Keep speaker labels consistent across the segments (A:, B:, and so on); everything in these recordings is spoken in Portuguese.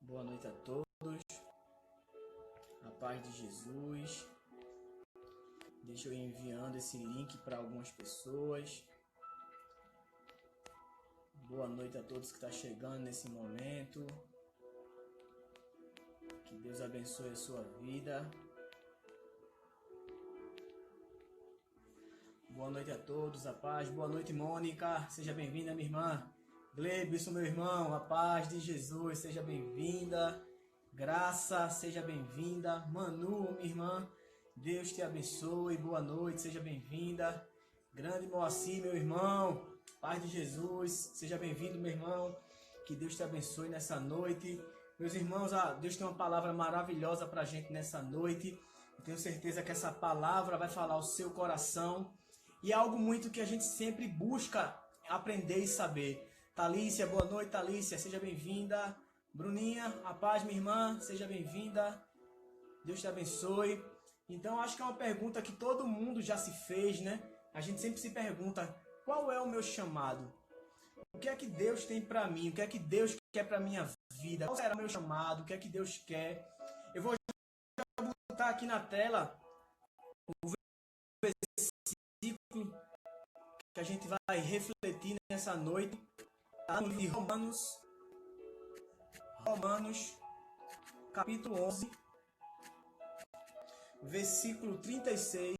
A: Boa noite a todos. A paz de Jesus. Deixa eu ir enviando esse link para algumas pessoas. Boa noite a todos que estão chegando nesse momento. Que Deus abençoe a sua vida. Boa noite a todos, a paz. Boa noite, Mônica. Seja bem-vinda, minha irmã. Gleibson, meu irmão, a paz de Jesus. Seja bem-vinda. Graça, seja bem-vinda. Manu, minha irmã, Deus te abençoe. Boa noite, seja bem-vinda. Grande Moacir, meu irmão, paz de Jesus. Seja bem-vindo, meu irmão. Que Deus te abençoe nessa noite. Meus irmãos, Deus tem uma palavra maravilhosa para a gente nessa noite. Eu tenho certeza que essa palavra vai falar ao seu coração. E é algo muito que a gente sempre busca aprender e saber. Thalícia, boa noite, Thalícia, seja bem-vinda. Bruninha, a paz, minha irmã, seja bem-vinda. Deus te abençoe. Então, acho que é uma pergunta que todo mundo já se fez, né? A gente sempre se pergunta, qual é o meu chamado? O que é que Deus tem para mim? O que é que Deus quer para minha vida? Qual será o meu chamado? O que é que Deus quer? Eu vou botar aqui na tela o versículo que a gente vai refletir nessa noite. Está no livro de Romanos, capítulo 11, versículo 36.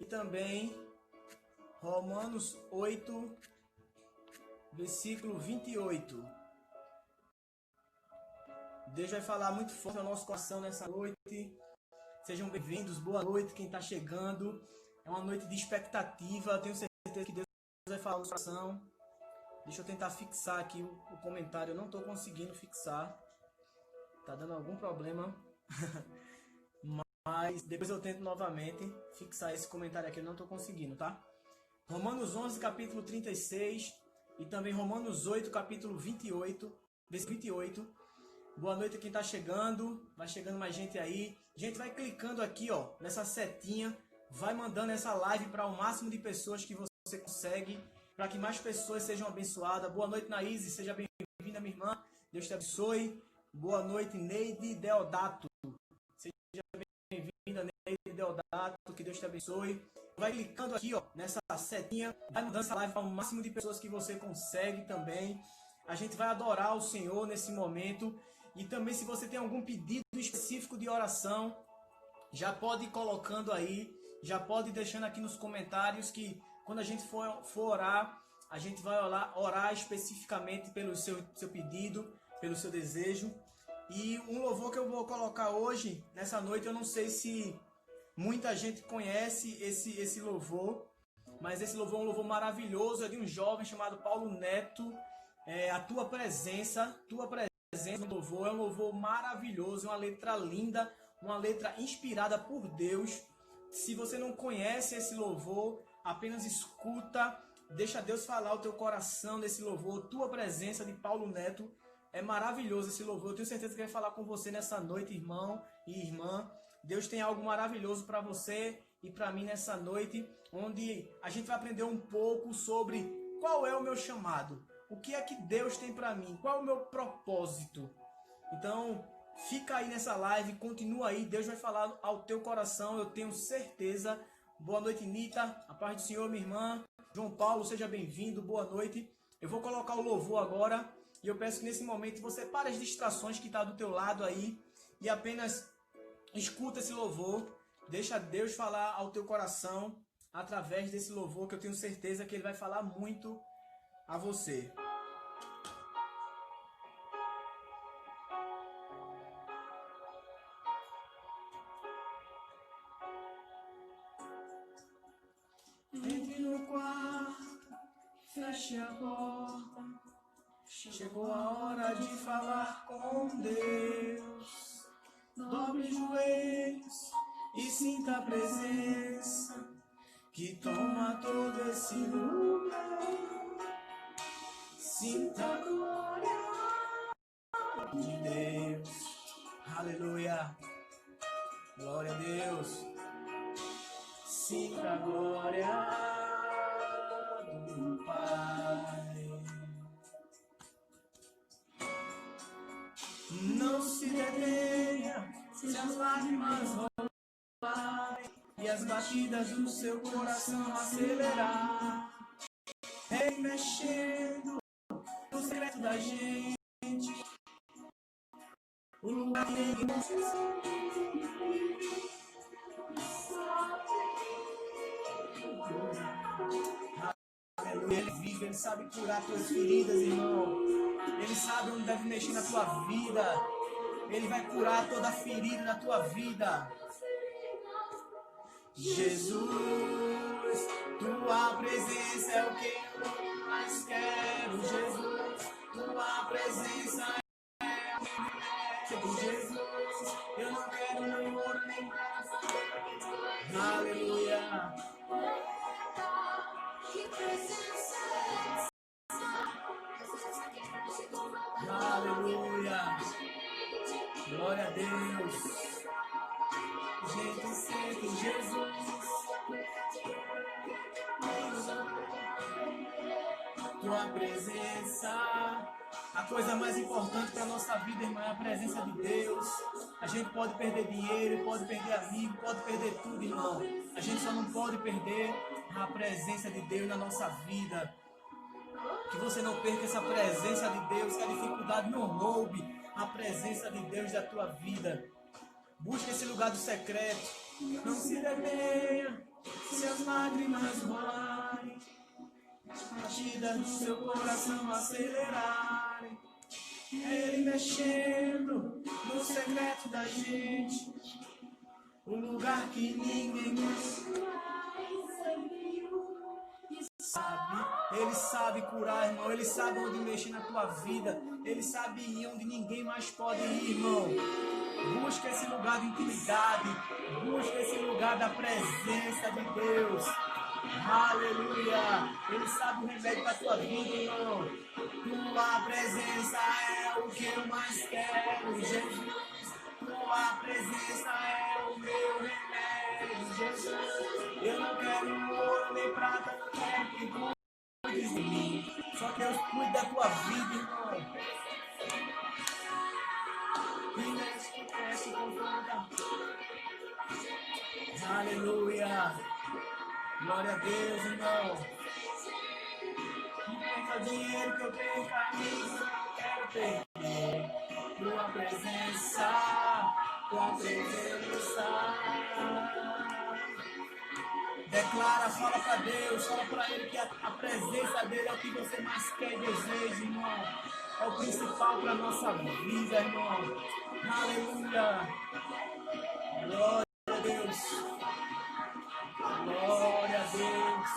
A: E também Romanos 8, versículo 28. Deus vai falar muito forte ao nosso coração nessa noite. Sejam bem-vindos, boa noite quem está chegando. É uma noite de expectativa, eu tenho certeza que Deus vai falar no coração. Deixa eu tentar fixar aqui o comentário, eu não estou conseguindo fixar. Tá dando algum problema. Mas depois eu tento novamente fixar esse comentário aqui, eu não estou conseguindo, tá? Romanos 11, capítulo 36 e também Romanos 8, capítulo 28, versículo 28. Boa noite a quem está chegando, vai chegando mais gente aí. Gente, vai clicando aqui, ó, nessa setinha, vai mandando essa live para o máximo de pessoas que você consegue, para que mais pessoas sejam abençoadas. Boa noite, Naíse, seja bem-vinda, minha irmã. Deus te abençoe. Boa noite, Neide Deodato. Seja bem-vinda, Neide Deodato, que Deus te abençoe. Vai clicando aqui, ó, nessa setinha, vai mandando essa live para o máximo de pessoas que você consegue também. A gente vai adorar o Senhor nesse momento. E também, se você tem algum pedido específico de oração, já pode ir colocando aí, já pode ir deixando aqui nos comentários, que quando a gente for orar, a gente vai orar especificamente pelo seu pedido, pelo seu desejo. E um louvor que eu vou colocar hoje, nessa noite, eu não sei se muita gente conhece esse louvor, mas esse louvor é um louvor maravilhoso, é de um jovem chamado Paulo Neto. A tua presença no louvor é um louvor maravilhoso, uma letra linda, uma letra inspirada por Deus. Se você não conhece esse louvor, apenas escuta, deixa Deus falar o teu coração nesse louvor. Tua presença, de Paulo Neto, é maravilhoso esse louvor. Eu tenho certeza que vai falar com você nessa noite, irmão e irmã. Deus tem algo maravilhoso para você e para mim nessa noite, onde a gente vai aprender um pouco sobre qual é o meu chamado. O que é que Deus tem para mim? Qual é o meu propósito? Então, fica aí nessa live, continua aí, Deus vai falar ao teu coração, eu tenho certeza. Boa noite, Nita, a paz do Senhor, minha irmã. João Paulo, seja bem-vindo, boa noite. Eu vou colocar o louvor agora e eu peço que nesse momento você pare as distrações que estão do teu lado aí e apenas escuta esse louvor. Deixa Deus falar ao teu coração através desse louvor, que eu tenho certeza que Ele vai falar muito a você. Entre no quarto, feche a porta. Chegou a hora de falar com Deus. Dobre os joelhos e sinta a presença que toma todo esse lugar. Sinta a glória de Deus. Aleluia. Glória a Deus. Sinta a glória do Pai. Não se detenha, se as lágrimas rolarem e as batidas do seu coração acelerar. Ele mexendo no secreto da gente, o lugar que ninguém Ele vive, Ele sabe curar tuas feridas, irmão. Ele sabe onde deve mexer na tua vida. Ele vai curar toda ferida na tua vida. Jesus, tua presença é o que eu mais quero. Jesus, tua presença é o que eu quero. Jesus, eu não quero nem ouro nem prata. Aleluia. Aleluia. Glória a Deus. Gente sente Jesus. Tua presença. A coisa mais importante para a nossa vida, irmão, é a presença de Deus. A gente pode perder dinheiro, pode perder amigo, pode perder tudo, irmão. A gente só não pode perder a presença de Deus na nossa vida. Que você não perca essa presença de Deus, que a dificuldade não roube a presença de Deus da tua vida. Busque esse lugar do secreto. Não se detenha, se as lágrimas rolarem, as batidas do seu coração acelerarem. É Ele mexendo no secreto da gente, o lugar que ninguém sabe. Ele sabe curar, irmão. Ele sabe onde mexer na tua vida. Ele sabe ir onde ninguém mais pode ir, irmão. Busca esse lugar de intimidade. Busca esse lugar da presença de Deus. Aleluia. Ele sabe o remédio para a tua vida, irmão. Tua presença é o que eu mais quero, Jesus. Tua presença é o meu remédio, Jesus. Eu não quero ouro nem prata, não quero que cuides de mim. Só que Deus cuide da tua vida, irmão. E mexe, cresce, confronta. Aleluia. Glória a Deus, irmão. Que perca dinheiro, que eu perca amigos, eu não quero perder. Tua presença, tua presença. Declara, fala para Deus, fala para Ele que a presença dEle é o que você mais quer e deseja, irmão. É o principal para a nossa vida, irmão. Aleluia. Glória a Deus. Glória a Deus.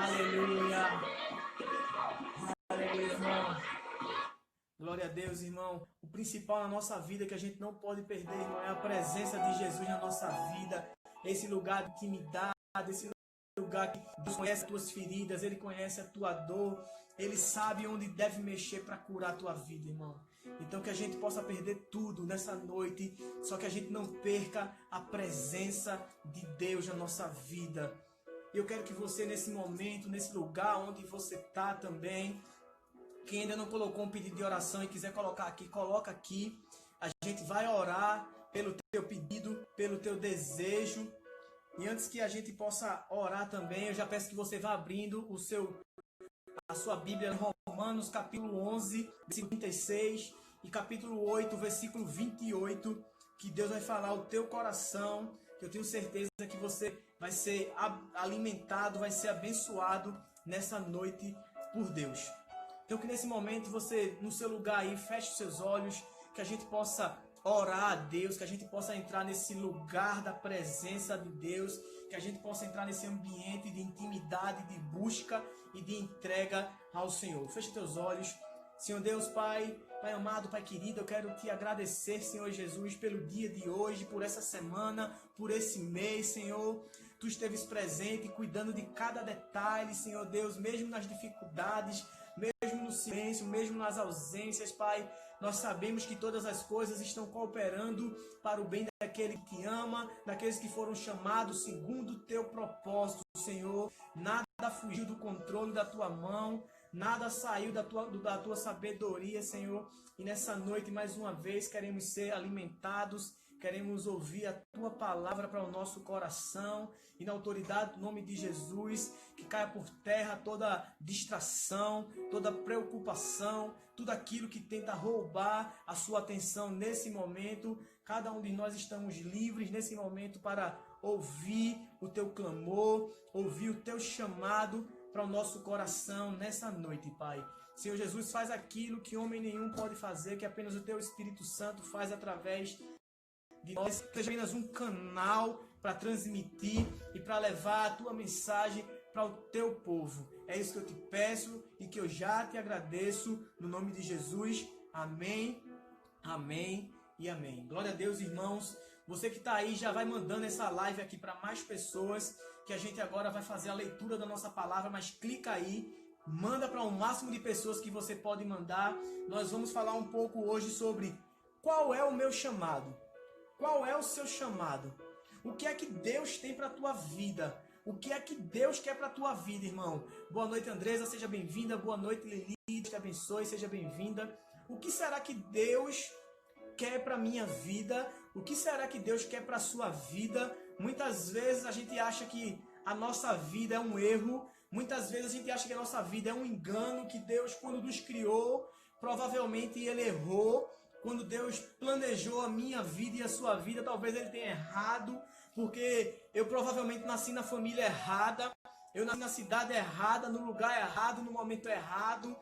A: Aleluia. Aleluia, irmão. Glória a Deus, irmão. O principal na nossa vida que a gente não pode perder, irmão, é a presença de Jesus na nossa vida. Esse lugar de intimidade, esse lugar que Deus conhece as tuas feridas, Ele conhece a tua dor, Ele sabe onde deve mexer para curar a tua vida, irmão. Então que a gente possa perder tudo nessa noite, só que a gente não perca a presença de Deus na nossa vida. Eu quero que você nesse momento, nesse lugar onde você está também, quem ainda não colocou um pedido de oração e quiser colocar aqui, coloca aqui. A gente vai orar pelo teu pedido, pelo teu desejo. E antes que a gente possa orar também, eu já peço que você vá abrindo a sua Bíblia em Romanos capítulo 11, versículo 36 e capítulo 8, versículo 28, que Deus vai falar ao teu coração, que eu tenho certeza que você vai ser alimentado, vai ser abençoado nessa noite por Deus. Então que nesse momento você, no seu lugar aí, feche os seus olhos, que a gente possa orar a Deus, que a gente possa entrar nesse lugar da presença de Deus, que a gente possa entrar nesse ambiente de intimidade, de busca e de entrega ao Senhor. Feche teus olhos. Senhor Deus, Pai amado, Pai querido, eu quero te agradecer, Senhor Jesus, pelo dia de hoje, por essa semana, por esse mês, Senhor. Tu esteves presente, cuidando de cada detalhe, Senhor Deus, mesmo nas dificuldades, mesmo no silêncio, mesmo nas ausências, Pai. Nós sabemos que todas as coisas estão cooperando para o bem daquele que te ama, daqueles que foram chamados segundo o teu propósito, Senhor. Nada fugiu do controle da tua mão. nada saiu da tua sabedoria, Senhor. E nessa noite, mais uma vez, queremos ser alimentados, queremos ouvir a tua palavra para o nosso coração. E na autoridade do nome de Jesus, que caia por terra toda distração, toda preocupação, tudo aquilo que tenta roubar a sua atenção nesse momento. Cada um de nós estamos livres nesse momento para ouvir o teu clamor, ouvir o teu chamado para o nosso coração nessa noite, Pai. Senhor Jesus, faz aquilo que homem nenhum pode fazer, que apenas o teu Espírito Santo faz através de nós. Seja apenas um canal para transmitir e para levar a tua mensagem para o teu povo. É isso que eu te peço e que eu já te agradeço no nome de Jesus. Amém, amém e amém. Glória a Deus, irmãos. Você que está aí já vai mandando essa live aqui para mais pessoas, que a gente agora vai fazer a leitura da nossa palavra, mas clica aí, manda para o máximo de pessoas que você pode mandar. Nós vamos falar um pouco hoje sobre qual é o meu chamado. Qual é o seu chamado? O que é que Deus tem para a tua vida? O que é que Deus quer para a tua vida, irmão? Boa noite, Andresa, seja bem-vinda. Boa noite, Lili, Deus te abençoe, seja bem-vinda. O que será que Deus quer para a minha vida? O que será que Deus quer para a sua vida? Muitas vezes a gente acha que a nossa vida é um erro. Muitas vezes a gente acha que a nossa vida é um engano, que Deus, quando nos criou, provavelmente Ele errou. Quando Deus planejou a minha vida e a sua vida, talvez Ele tenha errado, porque eu provavelmente nasci na família errada, eu nasci na cidade errada, no lugar errado, no momento errado.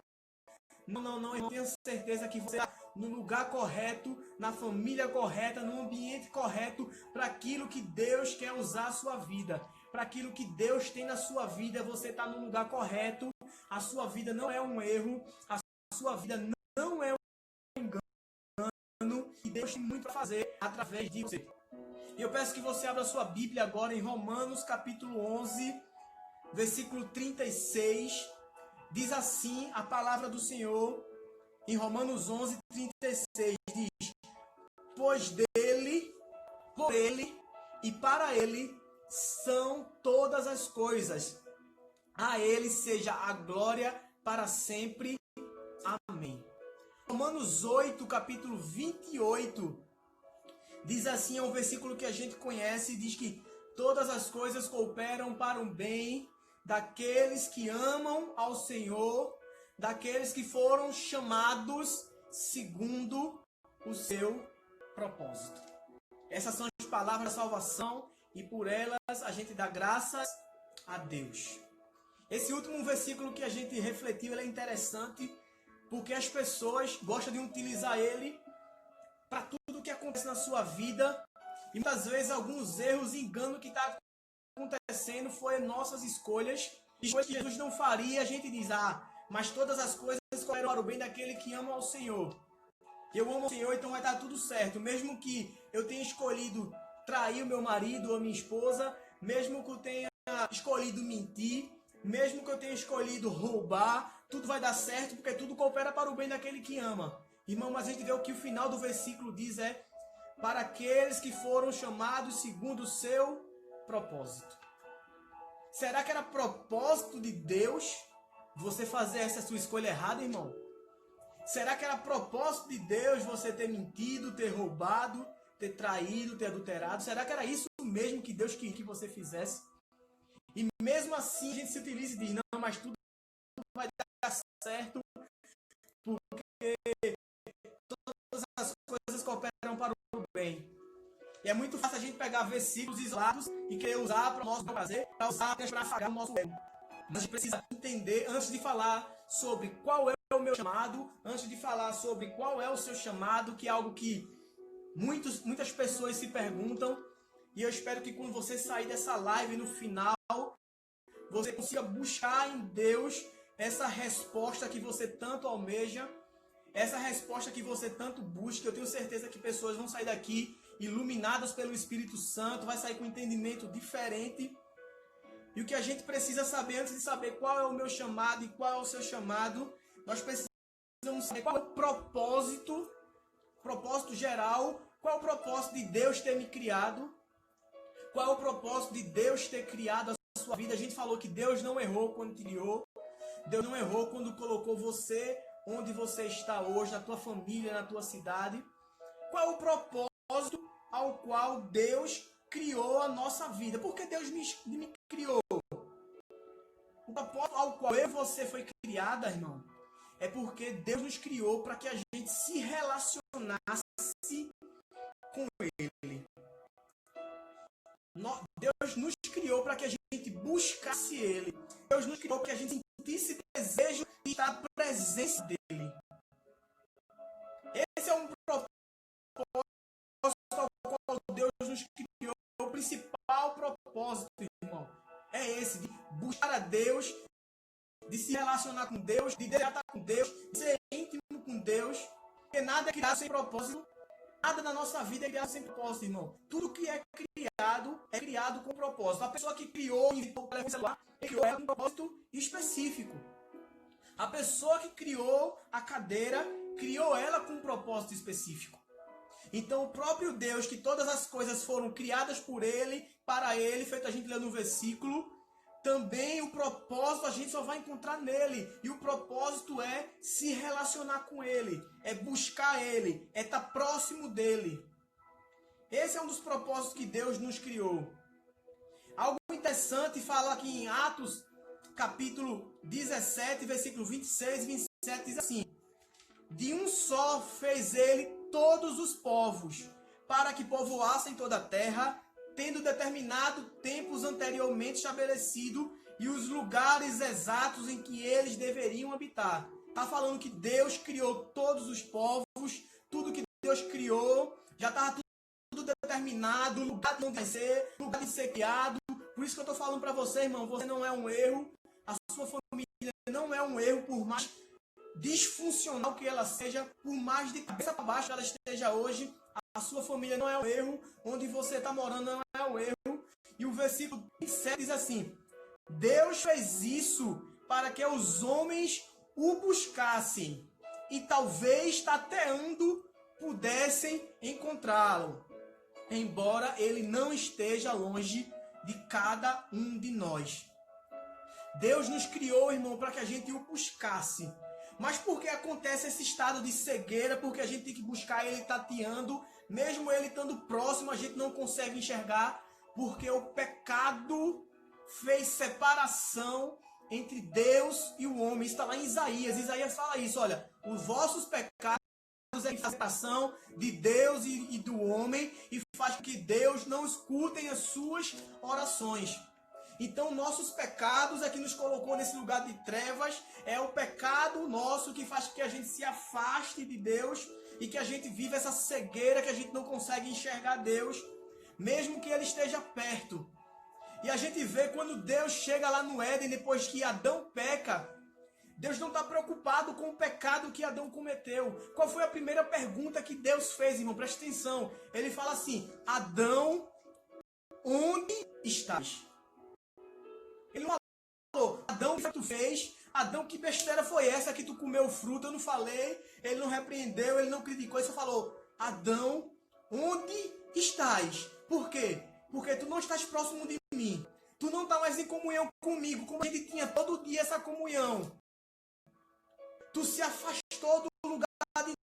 A: Não, eu tenho certeza que você está no lugar correto, na família correta, no ambiente correto, para aquilo que Deus quer usar a sua vida. Para aquilo que Deus tem na sua vida, você está no lugar correto. A sua vida não é um erro, a sua vida não é um engano, e Deus tem muito para fazer através de você. E eu peço que você abra a sua Bíblia agora em Romanos capítulo 11, versículo 36. Diz assim a palavra do Senhor, em Romanos 11, 36, diz: pois dele, por ele e para ele são todas as coisas. A ele seja a glória para sempre. Amém. Romanos 8, capítulo 28, diz assim, é um versículo que a gente conhece, diz que todas as coisas cooperam para o bem daqueles que amam ao Senhor, daqueles que foram chamados segundo o seu propósito. Essas são as palavras da salvação e por elas a gente dá graças a Deus. Esse último versículo que a gente refletiu, ele é interessante porque as pessoas gostam de utilizar ele para tudo que acontece na sua vida e muitas vezes alguns erros e enganos que está acontecendo foi nossas escolhas que Jesus não faria. A gente diz, mas todas as coisas cooperam para o bem daquele que ama ao Senhor. Eu amo ao Senhor, então vai dar tudo certo. Mesmo que eu tenha escolhido trair o meu marido ou a minha esposa, mesmo que eu tenha escolhido mentir, mesmo que eu tenha escolhido roubar, tudo vai dar certo, porque tudo coopera para o bem daquele que ama. Irmão, mas a gente vê o que o final do versículo diz é: para aqueles que foram chamados segundo o seu propósito. Será que era propósito de Deus você fazer essa sua escolha errada, irmão? Será que era propósito de Deus você ter mentido, ter roubado, ter traído, ter adulterado? Será que era isso mesmo que Deus queria que você fizesse? E mesmo assim a gente se utiliza e diz, não, mas tudo vai dar certo, porque todas as coisas cooperam para o bem. E é muito fácil a gente pegar versículos isolados e querer usar para o nosso prazer, para usar para afagar o nosso ego. Mas a gente precisa entender, antes de falar sobre qual é o meu chamado, antes de falar sobre qual é o seu chamado, que é algo que muitas pessoas se perguntam, e eu espero que quando você sair dessa live no final, você consiga buscar em Deus essa resposta que você tanto almeja, essa resposta que você tanto busca. Eu tenho certeza que pessoas vão sair daqui iluminadas pelo Espírito Santo, vai sair com um entendimento diferente. E o que a gente precisa saber, antes de saber qual é o meu chamado e qual é o seu chamado, nós precisamos saber qual é o propósito geral, qual é o propósito de Deus ter me criado, qual é o propósito de Deus ter criado a sua vida. A gente falou que Deus não errou quando criou, Deus não errou quando colocou você onde você está hoje, na tua família, na tua cidade. Qual é o propósito ao qual Deus criou a nossa vida? Por que Deus me criou? O propósito ao qual eu e você foi criada, irmão, é porque Deus nos criou para que a gente se relacionasse com Ele. Deus nos criou para que a gente buscasse Ele. Deus nos criou para que a gente sentisse desejo de estar na presença dEle. Esse é um propósito ao qual Deus nos criou. O principal propósito, irmão, é esse, de buscar a Deus, de se relacionar com Deus, de desejar com Deus, de ser íntimo com Deus. Porque nada é criado sem propósito. Nada na nossa vida é criado sem propósito, irmão. Tudo que é criado com propósito. A pessoa que criou, inventou o telefone celular, criou ela com um propósito específico. A pessoa que criou a cadeira, criou ela com um propósito específico. Então, o próprio Deus, que todas as coisas foram criadas por Ele, para Ele, feito a gente ler no versículo, também o propósito a gente só vai encontrar nele. E o propósito é se relacionar com Ele, é buscar Ele, é estar próximo dEle. Esse é um dos propósitos que Deus nos criou. Algo interessante fala aqui em Atos, capítulo 17, versículo 26 e 27, diz assim: de um só fez Ele todos os povos, para que povoassem toda a terra, tendo determinado tempos anteriormente estabelecido e os lugares exatos em que eles deveriam habitar. Está falando que Deus criou todos os povos, tudo que Deus criou, já estava tudo determinado, lugar de onde vai ser, lugar de ser criado. Por isso que eu estou falando para você, irmão, você não é um erro, a sua família não é um erro, por mais disfuncional que ela seja, por mais de cabeça para baixo que ela esteja hoje, a sua família não é um erro, onde você está morando não é um erro. E o versículo 27 diz assim: Deus fez isso para que os homens o buscassem e talvez tateando pudessem encontrá-lo, embora ele não esteja longe de cada um de nós. Deus nos criou, irmão, para que a gente o buscasse. Mas por que acontece esse estado de cegueira? Porque a gente tem que buscar ele tateando, mesmo ele estando próximo, a gente não consegue enxergar, porque o pecado fez separação entre Deus e o homem. Isso está lá em Isaías. Isaías fala isso, olha, os vossos pecados é a separação de Deus e do homem, e faz com que Deus não escutem as suas orações. Então, nossos pecados é que nos colocou nesse lugar de trevas, é o pecado nosso que faz com que a gente se afaste de Deus e que a gente vive essa cegueira, que a gente não consegue enxergar Deus, mesmo que Ele esteja perto. E a gente vê quando Deus chega lá no Éden, depois que Adão peca, Deus não está preocupado com o pecado que Adão cometeu. Qual foi a primeira pergunta que Deus fez, irmão? Presta atenção. Ele fala assim: Adão, onde estás? Ele não falou: Adão, o que tu fez? Adão, que besteira foi essa que tu comeu fruta? Eu não falei. Ele não repreendeu, ele não criticou. Ele só falou: Adão, onde estás? Por quê? Porque tu não estás próximo de mim. Tu não está mais em comunhão comigo, como a gente tinha todo dia essa comunhão. Tu se afastou do lugar de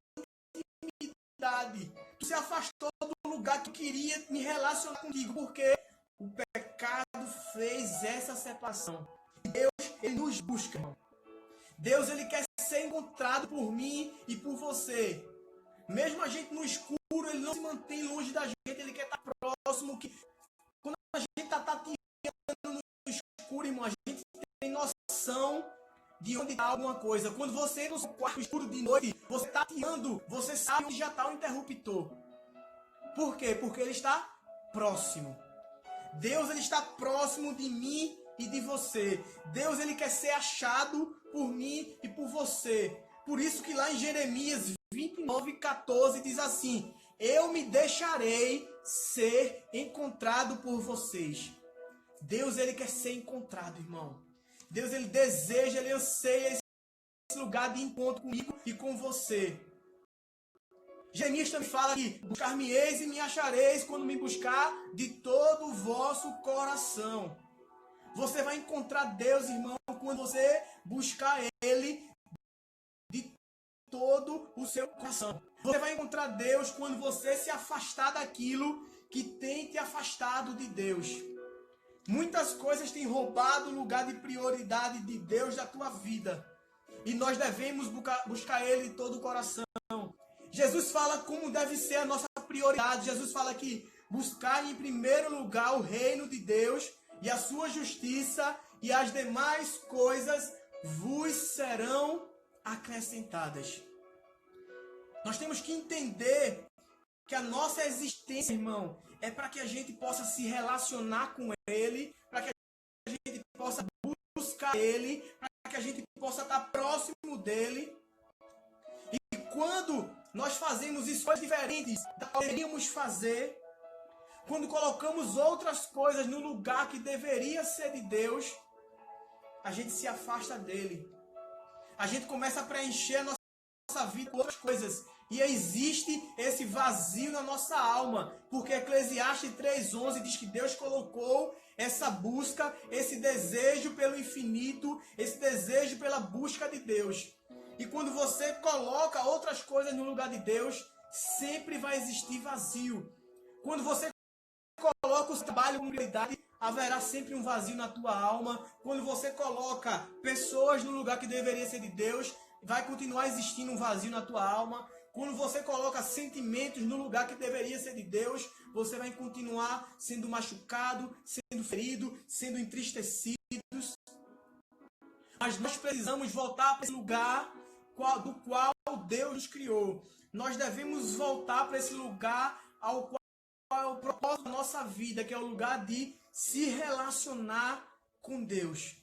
A: intimidade. Tu se afastou do lugar que eu queria me relacionar contigo. Porque o pecado fez essa separação. Deus, Ele nos busca, irmão. Deus, Ele quer ser encontrado por mim e por você. Mesmo a gente no escuro, Ele não se mantém longe da gente. Ele quer estar próximo. Quando a gente está tateando no escuro, irmão, a gente tem noção de onde está alguma coisa. Quando você entra no seu quarto escuro de noite, você está tateando, você sabe onde já está o interruptor. Por quê? Porque Ele está próximo. Deus, Ele está próximo de mim e de você. Deus, Ele quer ser achado por mim e por você. Por isso que lá em Jeremias 29:14 diz assim: eu me deixarei ser encontrado por vocês. Deus, Ele quer ser encontrado, irmão. Deus, Ele deseja, Ele anseia esse lugar de encontro comigo e com você. Jeremias também fala que buscar-me-eis e me achareis quando me buscar de todo o vosso coração. Você vai encontrar Deus, irmão, quando você buscar Ele de todo o seu coração. Você vai encontrar Deus quando você se afastar daquilo que tem te afastado de Deus. Muitas coisas têm roubado o lugar de prioridade de Deus da tua vida. E nós devemos buscar Ele de todo o coração. Jesus fala como deve ser a nossa prioridade. Jesus fala que buscar em primeiro lugar o reino de Deus e a sua justiça, e as demais coisas vos serão acrescentadas. Nós temos que entender que a nossa existência, irmão, é para que a gente possa se relacionar com Ele, para que a gente possa buscar Ele, para que a gente possa estar próximo dEle. E quando nós fazemos escolhas diferentes da que deveríamos fazer, quando colocamos outras coisas no lugar que deveria ser de Deus, a gente se afasta dEle. A gente começa a preencher a nossa vida com outras coisas. E existe esse vazio na nossa alma, porque Eclesiastes 3:11 diz que Deus colocou essa busca, esse desejo pelo infinito, esse desejo pela busca de Deus. E quando você coloca outras coisas no lugar de Deus, sempre vai existir vazio. Quando você coloca o trabalho como prioridade, haverá sempre um vazio na tua alma. Quando você coloca pessoas no lugar que deveria ser de Deus, vai continuar existindo um vazio na tua alma. Quando você coloca sentimentos no lugar que deveria ser de Deus, você vai continuar sendo machucado, sendo ferido, sendo entristecidos. Mas nós precisamos voltar para esse lugar do qual Deus nos criou. Nós devemos voltar para esse lugar ao qual é o propósito da nossa vida, que é o lugar de se relacionar com Deus.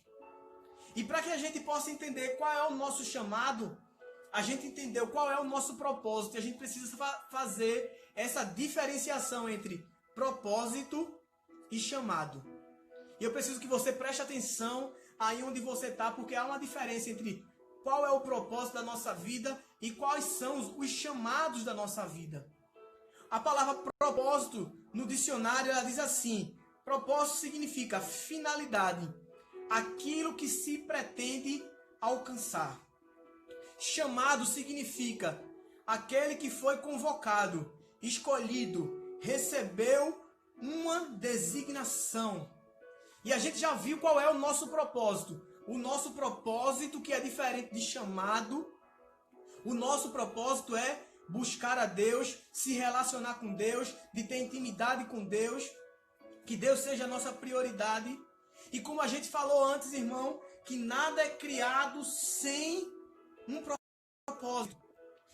A: E para que a gente possa entender qual é o nosso chamado, a gente entendeu qual é o nosso propósito, e a gente precisa fazer essa diferenciação entre propósito e chamado. E eu preciso que você preste atenção aí onde você está, porque há uma diferença entre qual é o propósito da nossa vida e quais são os chamados da nossa vida. A palavra propósito no dicionário ela diz assim: propósito significa finalidade, aquilo que se pretende alcançar. Chamado significa aquele que foi convocado, escolhido, recebeu uma designação. E a gente já viu qual é o nosso propósito. O nosso propósito, que é diferente de chamado, o nosso propósito é buscar a Deus, se relacionar com Deus, de ter intimidade com Deus, que Deus seja a nossa prioridade. E como a gente falou antes, irmão, que nada é criado sem um propósito.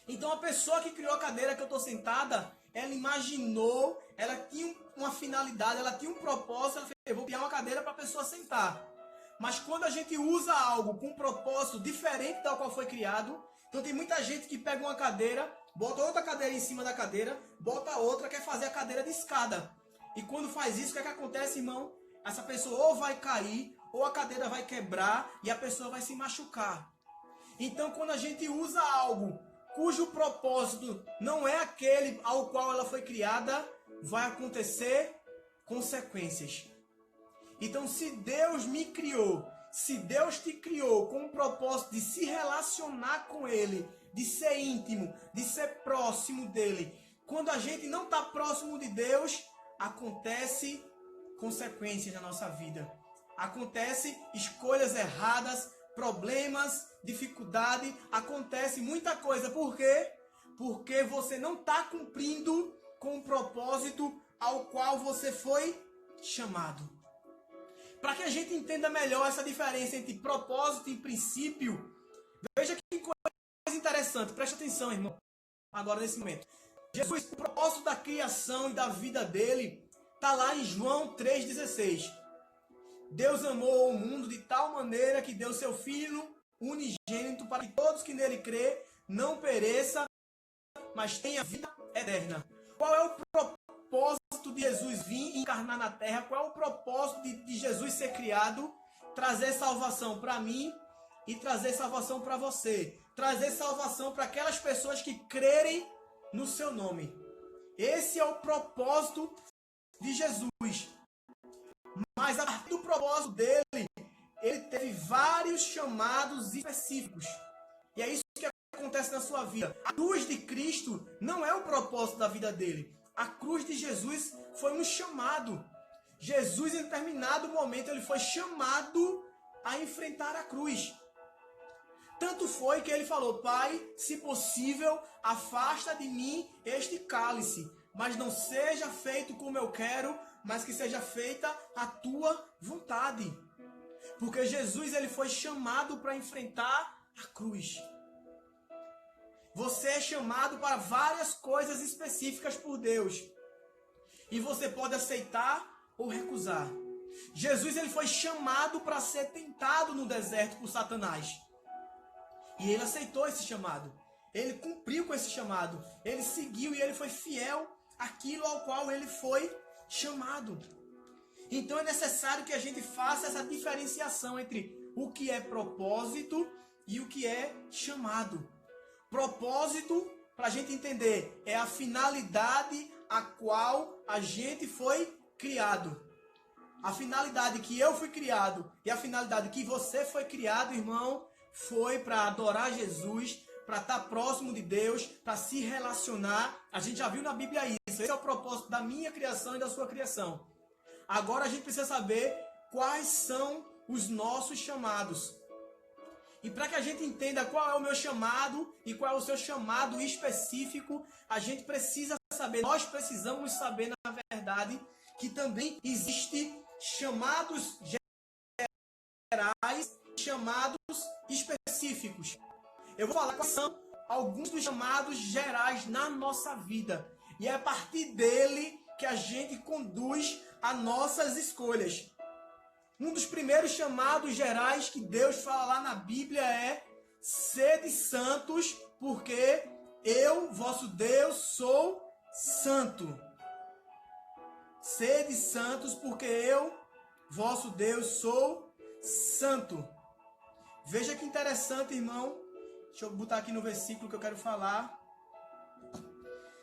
A: Então a pessoa que criou a cadeira que eu estou sentada, ela imaginou, ela tinha uma finalidade, ela tinha um propósito, ela fez, eu vou criar uma cadeira para a pessoa sentar. Mas quando a gente usa algo com um propósito diferente da qual foi criado, então tem muita gente que pega uma cadeira, bota outra cadeira em cima da cadeira, bota outra, quer fazer a cadeira de escada. E quando faz isso, o que é que acontece, irmão? Essa pessoa ou vai cair, ou a cadeira vai quebrar e a pessoa vai se machucar. Então, quando a gente usa algo cujo propósito não é aquele ao qual ela foi criada, vai acontecer consequências. Então, se Deus me criou, se Deus te criou com o propósito de se relacionar com Ele, de ser íntimo, de ser próximo dEle, quando a gente não está próximo de Deus, acontece consequências na nossa vida. Acontece escolhas erradas, problemas, dificuldade, acontece muita coisa. Por quê? Porque você não está cumprindo com o propósito ao qual você foi chamado. Para que a gente entenda melhor essa diferença entre propósito e princípio, veja que coisa interessante, preste atenção, irmão, agora nesse momento. Jesus, o propósito da criação e da vida dele, está lá em João 3,16. Deus amou o mundo de tal maneira que deu seu Filho unigênito para que todos que nele crê não pereça, mas tenha vida eterna. Qual é o propósito de Jesus vir encarnar na terra? Qual é o propósito de Jesus ser criado? Trazer salvação para mim e trazer salvação para você. Trazer salvação para aquelas pessoas que crerem no seu nome. Esse é o propósito de Jesus. Mas a partir do propósito dele, ele teve vários chamados específicos. E é isso que acontece na sua vida. A cruz de Cristo não é o propósito da vida dele. A cruz de Jesus foi um chamado. Jesus, em determinado momento, ele foi chamado a enfrentar a cruz. Tanto foi que ele falou: Pai, se possível, afasta de mim este cálice, mas não seja feito como eu quero, mas que seja feita a tua vontade. Porque Jesus, ele foi chamado para enfrentar a cruz. Você é chamado para várias coisas específicas por Deus. E você pode aceitar ou recusar. Jesus, ele foi chamado para ser tentado no deserto por Satanás. E ele aceitou esse chamado. Ele cumpriu com esse chamado. Ele seguiu e ele foi fiel àquilo ao qual ele foi chamado. Então é necessário que a gente faça essa diferenciação entre o que é propósito e o que é chamado. Propósito, para a gente entender, é a finalidade a qual a gente foi criado. A finalidade que eu fui criado e a finalidade que você foi criado, irmão, foi para adorar Jesus, para estar próximo de Deus, para se relacionar. A gente já viu na Bíblia isso. Esse é o propósito da minha criação e da sua criação. Agora a gente precisa saber quais são os nossos chamados. E para que a gente entenda qual é o meu chamado e qual é o seu chamado específico, a gente precisa saber, nós precisamos saber, na verdade, que também existe chamados gerais, chamados específicos. Eu vou falar quais são alguns dos chamados gerais na nossa vida. E é a partir dele que a gente conduz as nossas escolhas. Um dos primeiros chamados gerais que Deus fala lá na Bíblia é: sede santos, porque eu, vosso Deus, sou santo. Sede santos, porque eu, vosso Deus, sou santo. Veja que interessante, irmão. Deixa eu botar aqui no versículo que eu quero falar.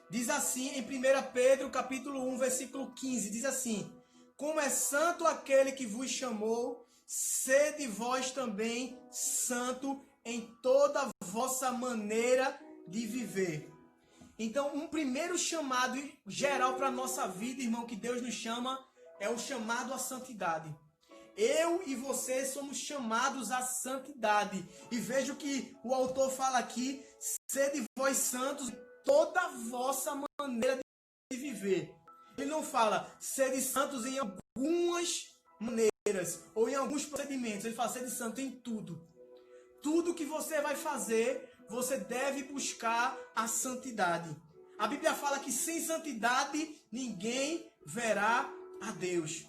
A: Diz assim em 1 Pedro, capítulo 1, versículo 15. Diz assim: como é santo aquele que vos chamou, sede vós também santo em toda a vossa maneira de viver. Então, um primeiro chamado geral para a nossa vida, irmão, que Deus nos chama, é o chamado à santidade. Eu e você somos chamados à santidade. E veja o que o autor fala aqui: sede vós santos em toda a vossa maneira de viver. Ele não fala sede santos em algumas maneiras ou em alguns procedimentos. Ele fala sede santo em tudo. Tudo que você vai fazer, você deve buscar a santidade. A Bíblia fala que sem santidade ninguém verá a Deus.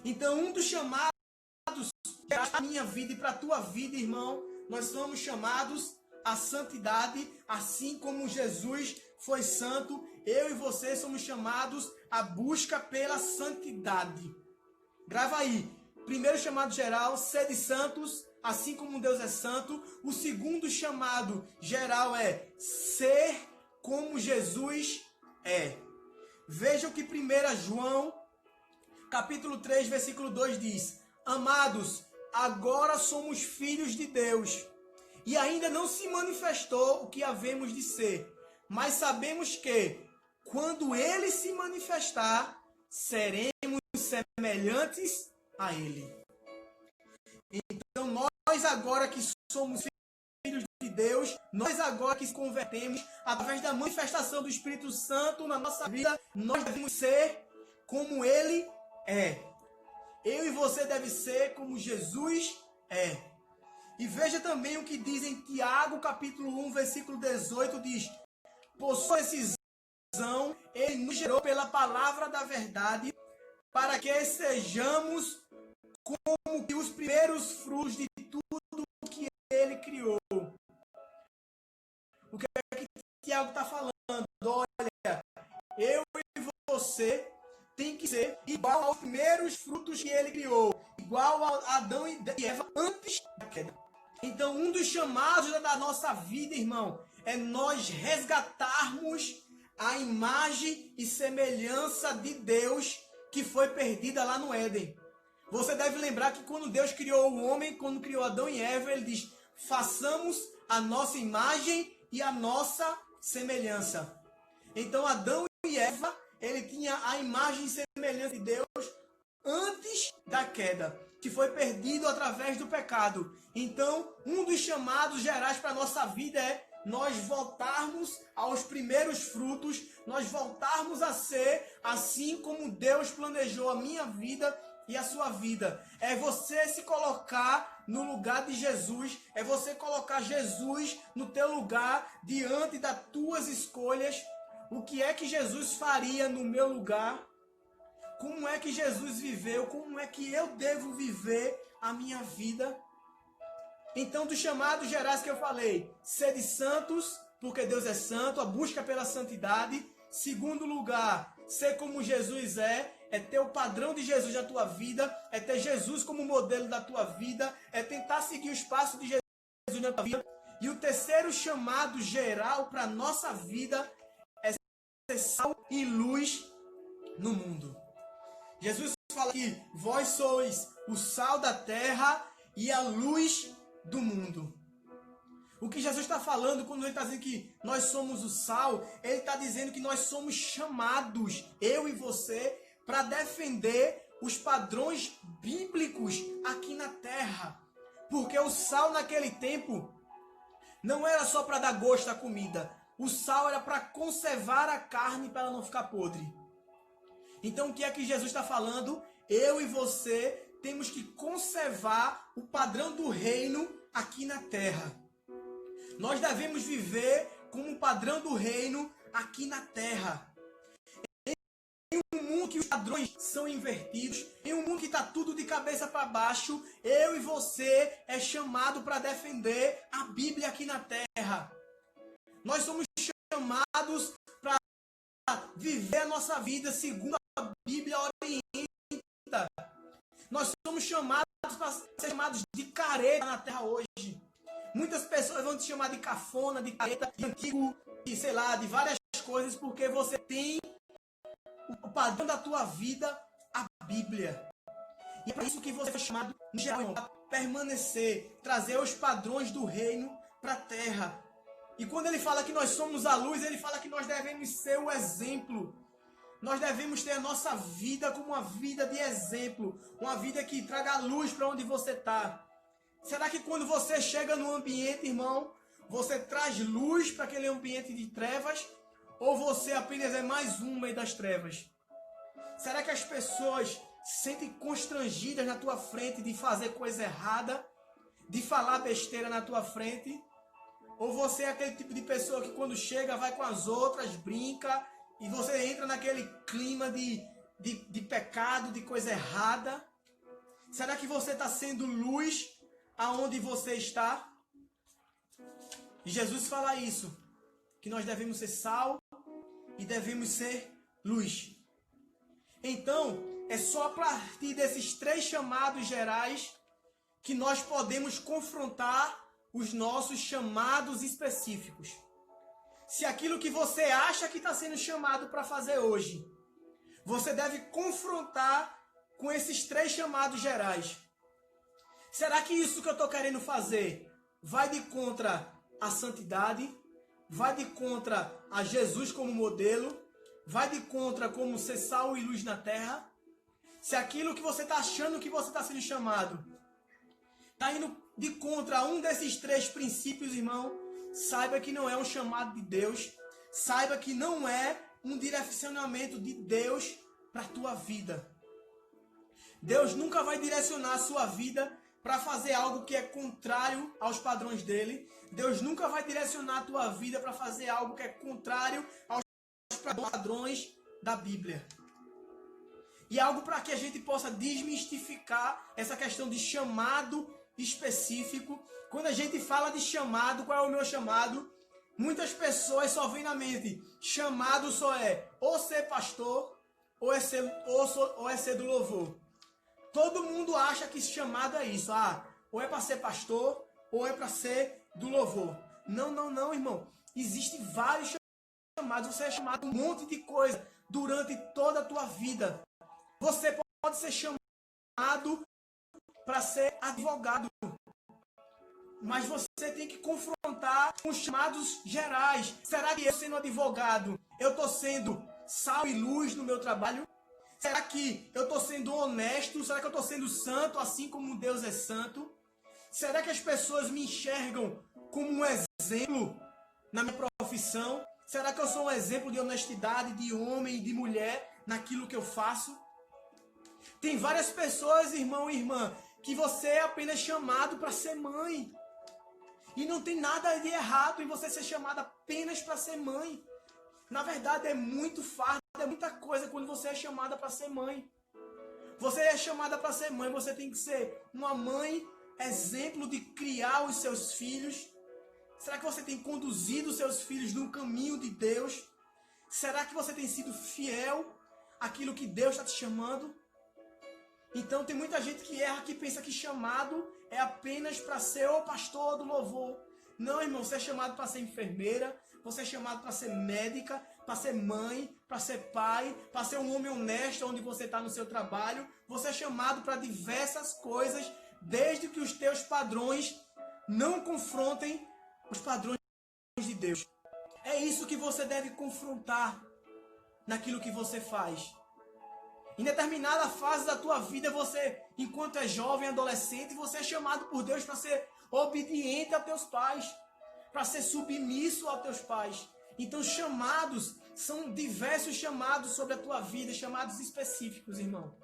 A: Então, um dos chamados para a minha vida e para a tua vida, irmão, nós somos chamados à santidade, assim como Jesus foi santo. Eu e você somos chamados à busca pela santidade. Grava aí. Primeiro chamado geral, sede santos, assim como Deus é santo. O segundo chamado geral é ser como Jesus é. Veja o que 1 João, capítulo 3, versículo 2 diz: amados, agora somos filhos de Deus, e ainda não se manifestou o que havemos de ser, mas sabemos que, quando Ele se manifestar, seremos semelhantes a Ele. Então, nós agora que somos filhos de Deus, nós agora que se convertemos, através da manifestação do Espírito Santo na nossa vida, nós devemos ser como Ele é. Eu e você deve ser como Jesus é. E veja também o que diz em Tiago, capítulo 1, versículo 18, diz: por sua decisão, Ele nos gerou pela palavra da verdade, para que sejamos como que os primeiros frutos de tudo que Ele criou. O que é que Tiago está falando? Olha, eu e você tem que ser igual aos primeiros frutos que Ele criou, igual a Adão e Eva antes da queda. Então, um dos chamados da nossa vida, irmão, é nós resgatarmos a imagem e semelhança de Deus que foi perdida lá no Éden. Você deve lembrar que quando Deus criou o homem, quando criou Adão e Eva, ele diz: façamos a nossa imagem e a nossa semelhança. Então Adão e Eva, ele tinha a imagem e semelhança de Deus antes da queda, que foi perdido através do pecado. Então, um dos chamados gerais para a nossa vida é nós voltarmos aos primeiros frutos, nós voltarmos a ser assim como Deus planejou a minha vida e a sua vida. É você se colocar no lugar de Jesus, é você colocar Jesus no teu lugar, diante das tuas escolhas. O que é que Jesus faria no meu lugar? Como é que Jesus viveu? Como é que eu devo viver a minha vida? Então, dos chamados gerais que eu falei, sede santos, porque Deus é santo, a busca pela santidade. Segundo lugar, ser como Jesus é ter o padrão de Jesus na tua vida, é ter Jesus como modelo da tua vida, é tentar seguir os passos de Jesus na tua vida. E o terceiro chamado geral para a nossa vida é ser sal e luz no mundo. Jesus fala que vós sois o sal da terra e a luz do mundo. O que Jesus está falando quando ele está dizendo que nós somos o sal, ele está dizendo que nós somos chamados, eu e você, para defender os padrões bíblicos aqui na terra. Porque o sal naquele tempo não era só para dar gosto à comida. O sal era para conservar a carne para ela não ficar podre. Então o que é que Jesus está falando? Eu e você temos que conservar o padrão do reino aqui na terra. Nós devemos viver como o padrão do reino aqui na terra. Em um mundo que os padrões são invertidos, em um mundo que está tudo de cabeça para baixo, eu e você é chamado para defender a Bíblia aqui na terra. Nós somos chamados para viver a nossa vida segundo a Bíblia orienta. Nós somos chamados para ser chamados de careta na terra hoje. Muitas pessoas vão te chamar de cafona, de careta, de antigo, de sei lá, de várias coisas, porque você tem o padrão da tua vida, a Bíblia. E é para isso que você foi chamado, no geral, para permanecer, trazer os padrões do reino para a terra. E quando ele fala que nós somos a luz, ele fala que nós devemos ser o exemplo. Nós devemos ter a nossa vida como uma vida de exemplo, uma vida que traga luz para onde você está. Será que quando você chega no ambiente, irmão, você traz luz para aquele ambiente de trevas? Ou você apenas é mais um meio das trevas? Será que as pessoas se sentem constrangidas na tua frente de fazer coisa errada? De falar besteira na tua frente? Ou você é aquele tipo de pessoa que quando chega vai com as outras, brinca, e você entra naquele clima de pecado, de coisa errada? Será que você está sendo luz aonde você está? E Jesus fala isso, que nós devemos ser sal e devemos ser luz. Então, é só a partir desses três chamados gerais que nós podemos confrontar os nossos chamados específicos. Se aquilo que você acha que está sendo chamado para fazer hoje, você deve confrontar com esses três chamados gerais. Será que isso que eu estou querendo fazer vai de contra a santidade? Vai de contra a Jesus como modelo? Vai de contra como ser sal e luz na terra? Se aquilo que você está achando que você está sendo chamado está indo de contra um desses três princípios, irmão, saiba que não é um chamado de Deus. Saiba que não é um direcionamento de Deus para a tua vida. Deus nunca vai direcionar a sua vida para fazer algo que é contrário aos padrões dele. Deus nunca vai direcionar a tua vida para fazer algo que é contrário aos padrões da Bíblia. E algo para que a gente possa desmistificar essa questão de chamado específico. Quando a gente fala de chamado, qual é o meu chamado? Muitas pessoas só vêm na mente, chamado só é ou ser pastor ou é ser do louvor. Todo mundo acha que chamado é isso. Ou é para ser pastor, ou é para ser do louvor. Não, irmão. Existem vários chamados. Você é chamado um monte de coisa durante toda a tua vida. Você pode ser chamado chamado para ser advogado. Mas você tem que confrontar com os chamados gerais. Será que eu, sendo advogado, eu estou sendo sal e luz no meu trabalho? Será que eu estou sendo honesto? Será que eu estou sendo santo, assim como Deus é santo? Será que as pessoas me enxergam como um exemplo na minha profissão? Será que eu sou um exemplo de honestidade, de homem e de mulher naquilo que eu faço? Tem várias pessoas, irmão e irmã, que você é apenas chamado para ser mãe. E não tem nada de errado em você ser chamado apenas para ser mãe. Na verdade, é muito fardo, é muita coisa quando você é chamada para ser mãe. Você é chamada para ser mãe, você tem que ser uma mãe, exemplo de criar os seus filhos. Será que você tem conduzido os seus filhos no caminho de Deus? Será que você tem sido fiel àquilo que Deus está te chamando? Então tem muita gente que erra, que pensa que chamado é apenas para ser o pastor do louvor. Não, irmão, você é chamado para ser enfermeira, você é chamado para ser médica, para ser mãe, para ser pai, para ser um homem honesto onde você está no seu trabalho. Você é chamado para diversas coisas, desde que os teus padrões não confrontem os padrões de Deus. É isso que você deve confrontar naquilo que você faz. Em determinada fase da tua vida, você, enquanto é jovem, adolescente, você é chamado por Deus para ser obediente a teus pais, para ser submisso a teus pais. Então, chamados, são diversos chamados sobre a tua vida, chamados específicos, irmão.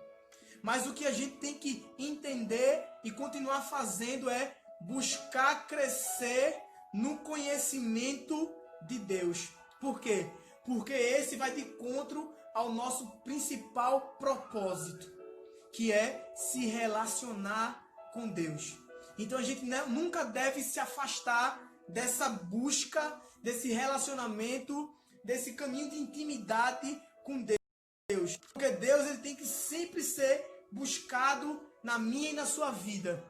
A: Mas o que a gente tem que entender e continuar fazendo é buscar crescer no conhecimento de Deus. Por quê? Porque esse vai de encontro ao nosso principal propósito, que é se relacionar com Deus. Então a gente nunca deve se afastar dessa busca, desse relacionamento, desse caminho de intimidade com Deus. Porque Deus, ele tem que sempre ser buscado na minha e na sua vida.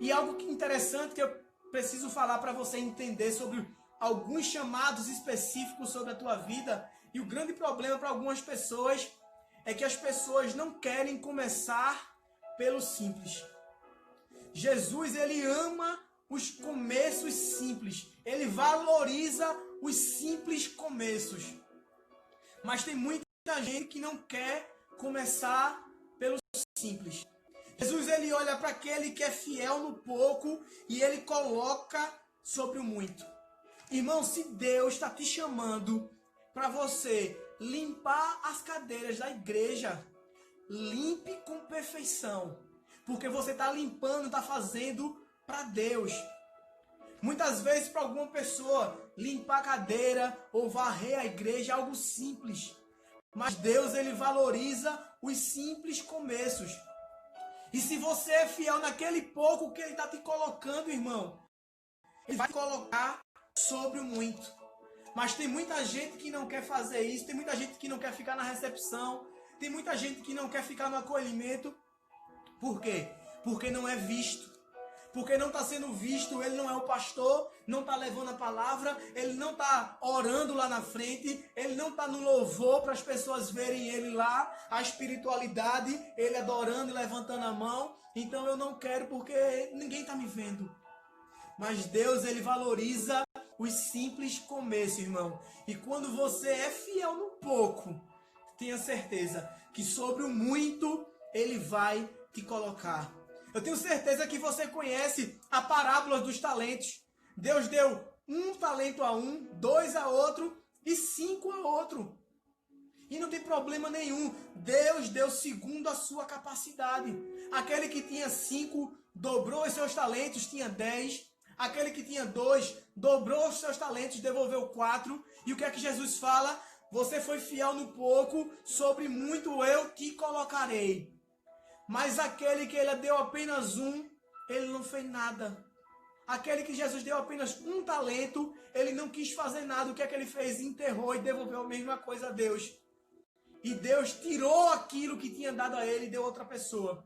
A: E algo interessante que eu preciso falar para você entender sobre alguns chamados específicos sobre a tua vida. E o grande problema para algumas pessoas é que as pessoas não querem começar pelo simples. Jesus, ele ama os começos simples. Ele valoriza os simples começos. Mas tem muita gente que não quer começar pelo simples. Jesus, ele olha para aquele que é fiel no pouco e ele coloca sobre o muito. Irmão, se Deus está te chamando para você limpar as cadeiras da igreja, limpe com perfeição. Porque você está limpando, está fazendo para Deus. Muitas vezes, para alguma pessoa, limpar a cadeira ou varrer a igreja é algo simples. Mas Deus, ele valoriza os simples começos. E se você é fiel naquele pouco que ele está te colocando, irmão, ele vai te colocar sobre o muito. Mas tem muita gente que não quer fazer isso, tem muita gente que não quer ficar na recepção, tem muita gente que não quer ficar no acolhimento. Por quê? Porque não é visto. Porque não está sendo visto, ele não é o pastor, não está levando a palavra, ele não está orando lá na frente, ele não está no louvor para as pessoas verem ele lá, a espiritualidade, ele adorando e levantando a mão. Então eu não quero porque ninguém está me vendo. Mas Deus, ele valoriza os simples começos, irmão. E quando você é fiel no pouco, tenha certeza que sobre o muito ele vai te colocar. Eu tenho certeza que você conhece a parábola dos talentos. Deus deu 1 talento a um, 2 a outro e 5 a outro. E não tem problema nenhum. Deus deu segundo a sua capacidade. Aquele que tinha 5 dobrou os seus talentos, tinha 10. Aquele que tinha 2 dobrou os seus talentos, devolveu 4. E o que é que Jesus fala? Você foi fiel no pouco, sobre muito eu te colocarei. Mas aquele que ele deu apenas 1, ele não fez nada. Aquele que Jesus deu apenas 1 talento, ele não quis fazer nada. O que é que ele fez? Enterrou e devolveu a mesma coisa a Deus. E Deus tirou aquilo que tinha dado a ele e deu a outra pessoa.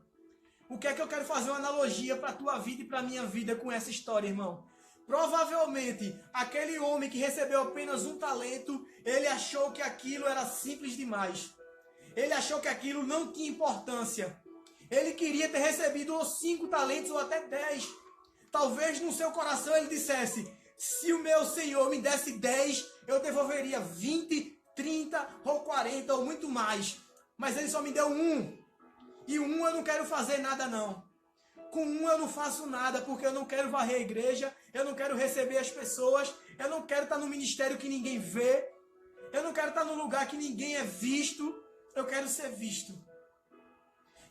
A: O que é que eu quero fazer uma analogia para a tua vida e para a minha vida com essa história, irmão? Provavelmente, aquele homem que recebeu apenas 1 talento, ele achou que aquilo era simples demais. Ele achou que aquilo não tinha importância. Ele queria ter recebido os 5 talentos ou até 10. Talvez no seu coração ele dissesse: se o meu Senhor me desse 10, eu devolveria 20, 30 ou 40 ou muito mais. Mas ele só me deu 1. E 1 eu não quero fazer nada não. Com 1 eu não faço nada, porque eu não quero varrer a igreja, eu não quero receber as pessoas, eu não quero estar no ministério que ninguém vê, eu não quero estar no lugar que ninguém é visto, eu quero ser visto.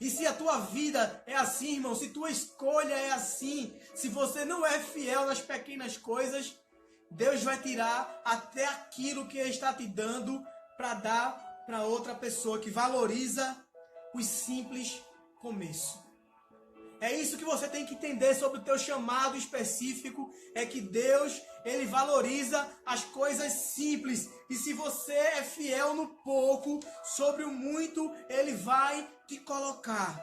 A: E se a tua vida é assim, irmão, se tua escolha é assim, se você não é fiel nas pequenas coisas, Deus vai tirar até aquilo que Ele está te dando para dar para outra pessoa que valoriza os simples começos. É isso que você tem que entender sobre o teu chamado específico, é que Deus, Ele valoriza as coisas simples. E se você é fiel no pouco, sobre o muito, Ele vai te colocar.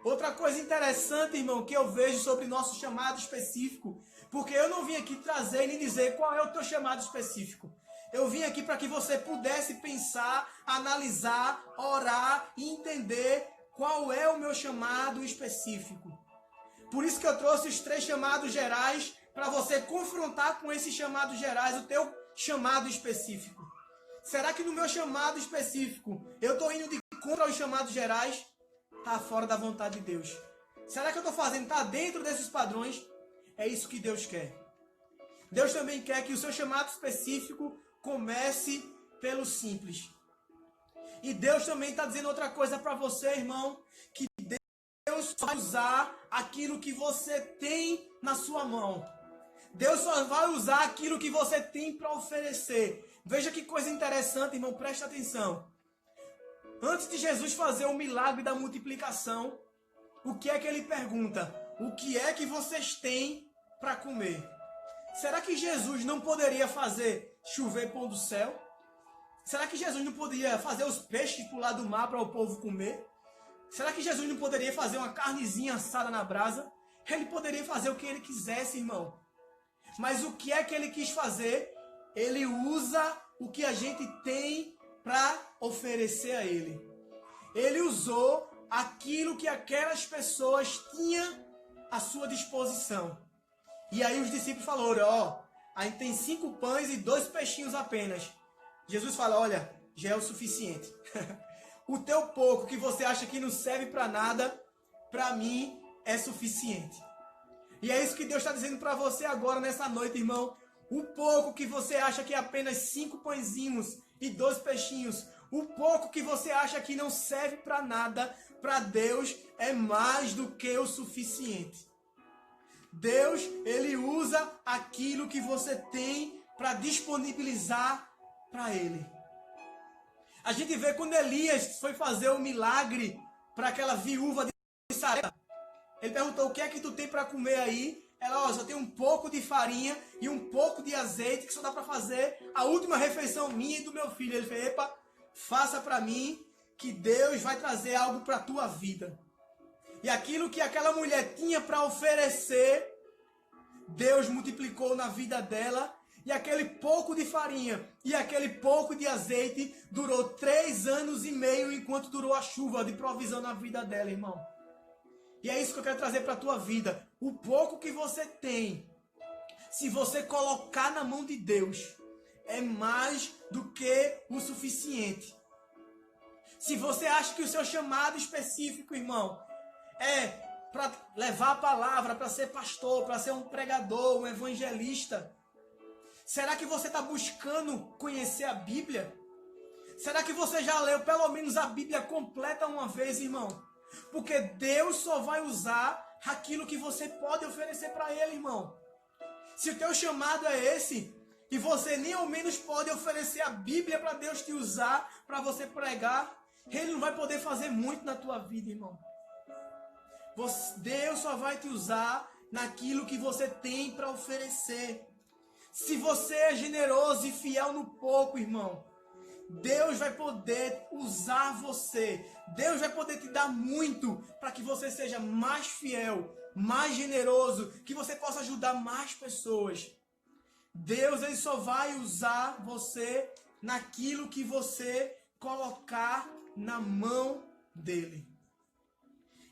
A: Outra coisa interessante, irmão, que eu vejo sobre nosso chamado específico, porque eu não vim aqui trazer nem dizer qual é o teu chamado específico. Eu vim aqui para que você pudesse pensar, analisar, orar e entender qual é o meu chamado específico. Por isso que eu trouxe os 3 chamados gerais, para você confrontar com esses chamados gerais o teu chamado específico. Será que no meu chamado específico eu estou indo de contra os chamados gerais? Está fora da vontade de Deus. Será que eu estou fazendo? Está dentro desses padrões? É isso que Deus quer. Deus também quer que o seu chamado específico comece pelo simples. E Deus também está dizendo outra coisa para você, irmão, que Deus vai usar aquilo que você tem na sua mão. Deus só vai usar aquilo que você tem para oferecer. Veja que coisa interessante, irmão, presta atenção. Antes de Jesus fazer o milagre da multiplicação, o que é que ele pergunta? O que é que vocês têm para comer? Será que Jesus não poderia fazer chover pão do céu? Será que Jesus não poderia fazer os peixes pular do mar para o povo comer? Será que Jesus não poderia fazer uma carnezinha assada na brasa? Ele poderia fazer o que ele quisesse, irmão. Mas o que é que ele quis fazer? Ele usa o que a gente tem para oferecer a ele. Ele usou aquilo que aquelas pessoas tinham à sua disposição. E aí os discípulos falaram: ó, a gente tem 5 pães e 2 peixinhos apenas. Jesus fala: olha, já é o suficiente. O teu pouco que você acha que não serve para nada, para mim é suficiente. E é isso que Deus está dizendo para você agora, nessa noite, irmão. O pouco que você acha que é apenas 5 pãezinhos e 2 peixinhos, o pouco que você acha que não serve para nada, para Deus é mais do que o suficiente. Deus, Ele usa aquilo que você tem para disponibilizar para Ele. A gente vê quando Elias foi fazer o milagre para aquela viúva de Sarepta. Ele perguntou: o que é que tu tem para comer aí? Ela: ó, só tem um pouco de farinha e um pouco de azeite que só dá para fazer a última refeição minha e do meu filho. Ele falou: epa, faça para mim que Deus vai trazer algo para a tua vida. E aquilo que aquela mulher tinha para oferecer, Deus multiplicou na vida dela. E aquele pouco de farinha e aquele pouco de azeite durou 3 anos e meio enquanto durou a chuva de provisão na vida dela, irmão. E é isso que eu quero trazer para a tua vida. O pouco que você tem, se você colocar na mão de Deus, é mais do que o suficiente. Se você acha que o seu chamado específico, irmão, é para levar a palavra, para ser pastor, para ser um pregador, um evangelista, será que você está buscando conhecer a Bíblia? Será que você já leu pelo menos a Bíblia completa uma vez, irmão? Porque Deus só vai usar aquilo que você pode oferecer para Ele, irmão. Se o teu chamado é esse, e você nem ao menos pode oferecer a Bíblia para Deus te usar, para você pregar, Ele não vai poder fazer muito na tua vida, irmão. Deus só vai te usar naquilo que você tem para oferecer. Se você é generoso e fiel no pouco, irmão, Deus vai poder usar você. Deus vai poder te dar muito para que você seja mais fiel, mais generoso, que você possa ajudar mais pessoas. Deus, Ele só vai usar você naquilo que você colocar na mão dEle.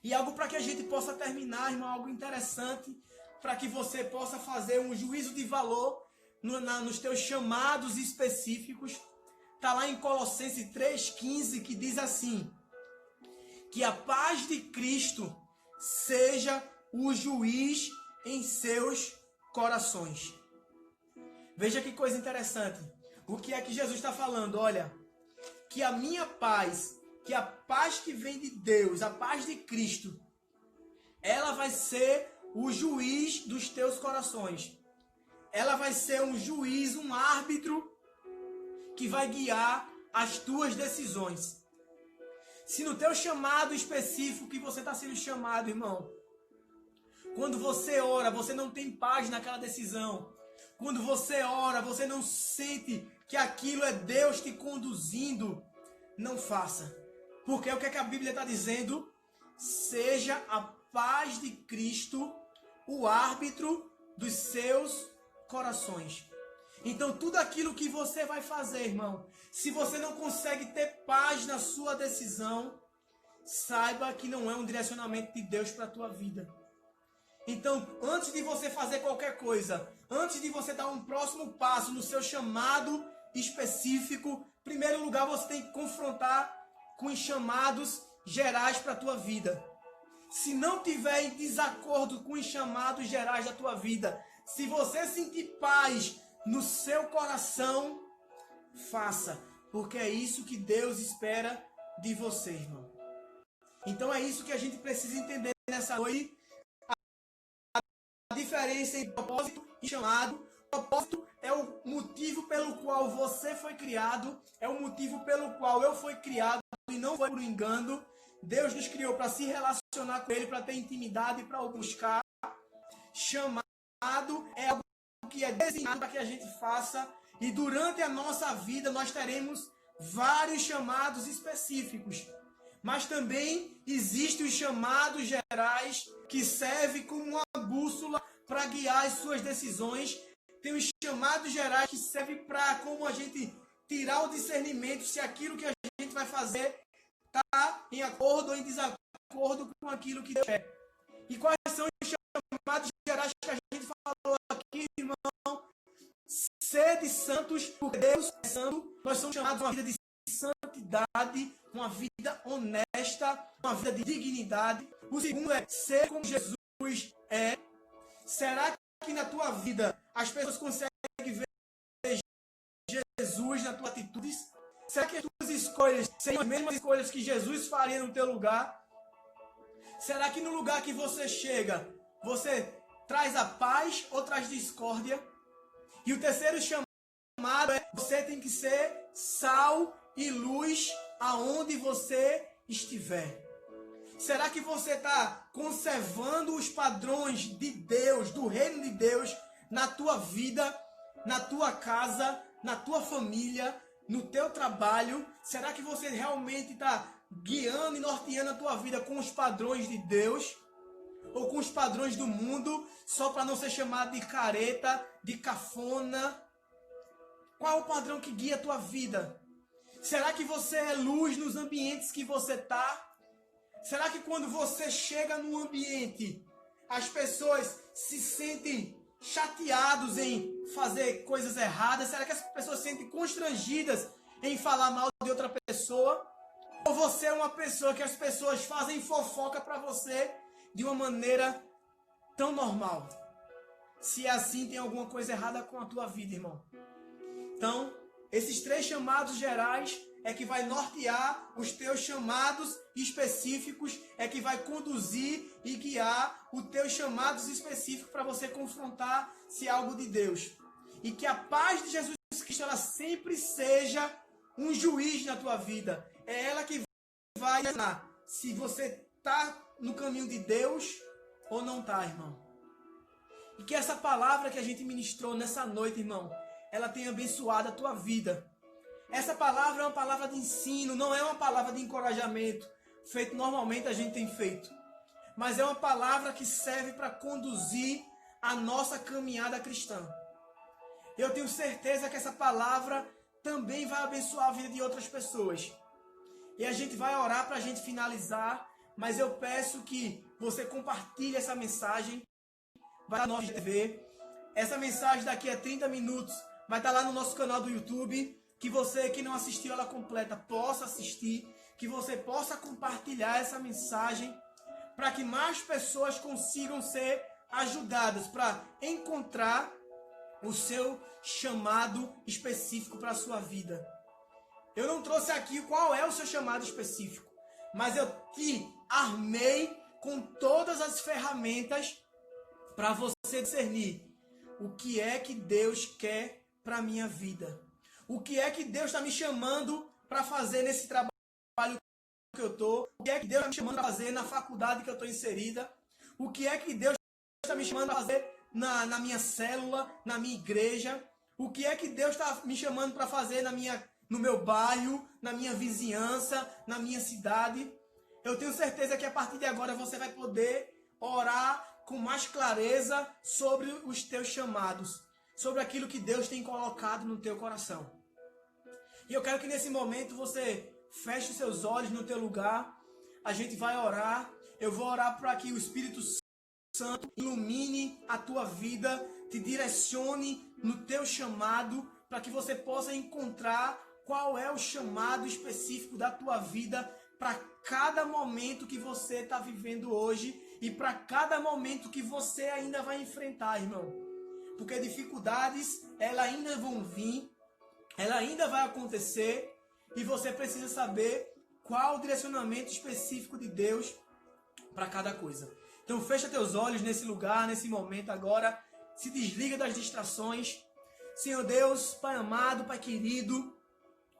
A: E algo para que a gente possa terminar, irmão, algo interessante, para que você possa fazer um juízo de valor nos teus chamados específicos. Está lá em Colossenses 3,15, que diz assim: que a paz de Cristo seja o juiz em seus corações. Veja que coisa interessante. O que é que Jesus está falando? Olha, que a minha paz, que a paz que vem de Deus, a paz de Cristo, ela vai ser o juiz dos teus corações. Ela vai ser um juiz, um árbitro que vai guiar as tuas decisões. Se no teu chamado específico que você está sendo chamado, irmão, quando você ora, você não tem paz naquela decisão. Quando você ora, você não sente que aquilo é Deus te conduzindo, não faça. Porque o que é que a Bíblia está dizendo? Seja a paz de Cristo o árbitro dos seus corações. Então tudo aquilo que você vai fazer, irmão, se você não consegue ter paz na sua decisão, saiba que não é um direcionamento de Deus para a tua vida. Então, antes de você fazer qualquer coisa, antes de você dar um próximo passo no seu chamado específico, em primeiro lugar você tem que confrontar com os chamados gerais para a tua vida. Se não tiver em desacordo com os chamados gerais da tua vida, se você sentir paz no seu coração, faça, porque é isso que Deus espera de você, irmão. Então é isso que a gente precisa entender nessa noite. A diferença entre propósito e chamado. Propósito é o motivo pelo qual você foi criado, é o motivo pelo qual eu fui criado e não foi por engano. Deus nos criou para se relacionar com Ele, para ter intimidade e para o buscar. Chamado é algo que é designado para que a gente faça, e durante a nossa vida nós teremos vários chamados específicos. Mas também existem os chamados gerais que servem como uma bússola para guiar as suas decisões. Tem os chamados gerais que servem para como a gente tirar o discernimento se aquilo que a gente vai fazer está em acordo ou em desacordo com aquilo que Deus quer. E quais são os chamados gerais que a gente falou aqui, irmão? Sede santos, porque Deus é santo. Nós somos chamados a uma vida de santidade, uma vida honesta, uma vida de dignidade. O segundo é ser como Jesus é. Será que na tua vida as pessoas conseguem ver Jesus nas tuas atitudes? Será que as tuas escolhas seriam as mesmas escolhas que Jesus faria no teu lugar? Será que no lugar que você chega, você traz a paz ou traz discórdia? E o terceiro chamado é: você tem que ser sal e luz aonde você estiver. Será que você está conservando os padrões de Deus, do reino de Deus, na tua vida, na tua casa, na tua família, no teu trabalho? Será que você realmente está guiando e norteando a tua vida com os padrões de Deus? Ou com os padrões do mundo, só para não ser chamado de careta, de cafona? Qual é o padrão que guia a tua vida? Será que você é luz nos ambientes que você está? Será que quando você chega num ambiente, as pessoas se sentem chateados em fazer coisas erradas? Será que as pessoas se sentem constrangidas em falar mal de outra pessoa? Ou você é uma pessoa que as pessoas fazem fofoca para você de uma maneira tão normal? Se é assim, tem alguma coisa errada com a tua vida, irmão. Então, esses três chamados gerais é que vai nortear os teus chamados específicos, é que vai conduzir e guiar os teus chamados específicos para você confrontar se é algo de Deus. E que a paz de Jesus Cristo ela sempre seja um juiz na tua vida. É ela que vai ensinar se você está no caminho de Deus ou não está, irmão. E que essa palavra que a gente ministrou nessa noite, irmão, ela tenha abençoado a tua vida. Essa palavra é uma palavra de ensino, não é uma palavra de encorajamento, feito normalmente a gente tem feito. Mas é uma palavra que serve para conduzir a nossa caminhada cristã. Eu tenho certeza que essa palavra também vai abençoar a vida de outras pessoas. E a gente vai orar para a gente finalizar, mas eu peço que você compartilhe essa mensagem. Vai estar no nosso TV. Essa mensagem daqui a 30 minutos vai estar lá no nosso canal do YouTube. Que você que não assistiu ela completa possa assistir. Que você possa compartilhar essa mensagem para que mais pessoas consigam ser ajudadas para encontrar o seu chamado específico para a sua vida. Eu não trouxe aqui qual é o seu chamado específico, mas eu te armei com todas as ferramentas para você discernir o que é que Deus quer para a minha vida. O que é que Deus está me chamando para fazer nesse trabalho que eu estou. O que é que Deus está me chamando para fazer na faculdade que eu estou inserida. O que é que Deus está me chamando para fazer na minha célula, na minha igreja. O que é que Deus está me chamando para fazer no meu bairro, na minha vizinhança, na minha cidade. Eu tenho certeza que a partir de agora você vai poder orar com mais clareza sobre os teus chamados, sobre aquilo que Deus tem colocado no teu coração. E eu quero que nesse momento você feche os seus olhos no teu lugar. A gente vai orar. Eu vou orar para que o Espírito Santo ilumine a tua vida, te direcione no teu chamado, para que você possa encontrar qual é o chamado específico da tua vida para cada momento que você está vivendo hoje e para cada momento que você ainda vai enfrentar, irmão. Porque dificuldades, elas ainda vão vir, ela ainda vai acontecer e você precisa saber qual o direcionamento específico de Deus para cada coisa. Então fecha teus olhos nesse lugar, nesse momento agora, se desliga das distrações. Senhor Deus, Pai amado, Pai querido,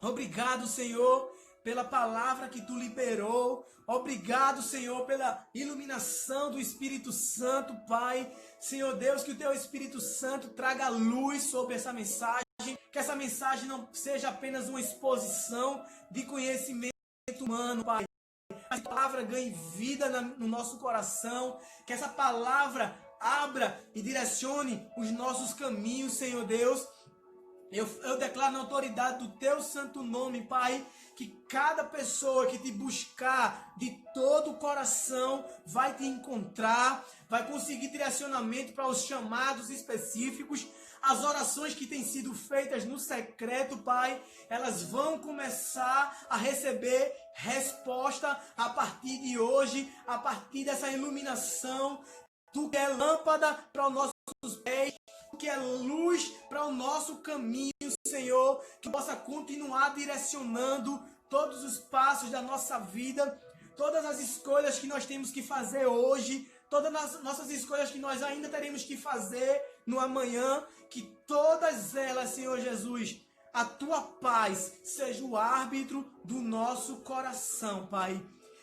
A: obrigado, Senhor, pela palavra que Tu liberou. Obrigado, Senhor, pela iluminação do Espírito Santo, Pai. Senhor Deus, que o Teu Espírito Santo traga luz sobre essa mensagem. Que essa mensagem não seja apenas uma exposição de conhecimento humano, Pai. Que essa palavra ganhe vida no nosso coração. Que essa palavra abra e direcione os nossos caminhos, Senhor Deus. Eu declaro na autoridade do Teu santo nome, Pai, que cada pessoa que te buscar de todo o coração vai te encontrar, vai conseguir direcionamento para os chamados específicos. As orações que têm sido feitas no secreto, Pai, elas vão começar a receber resposta a partir de hoje, a partir dessa iluminação. Tu que é lâmpada para os nossos pés, Tu que é luz para o nosso caminho, Senhor, que possa continuar direcionando todos os passos da nossa vida, todas as escolhas que nós temos que fazer hoje, todas as nossas escolhas que nós ainda teremos que fazer no amanhã, que todas elas, Senhor Jesus, a Tua paz seja o árbitro do nosso coração, Pai.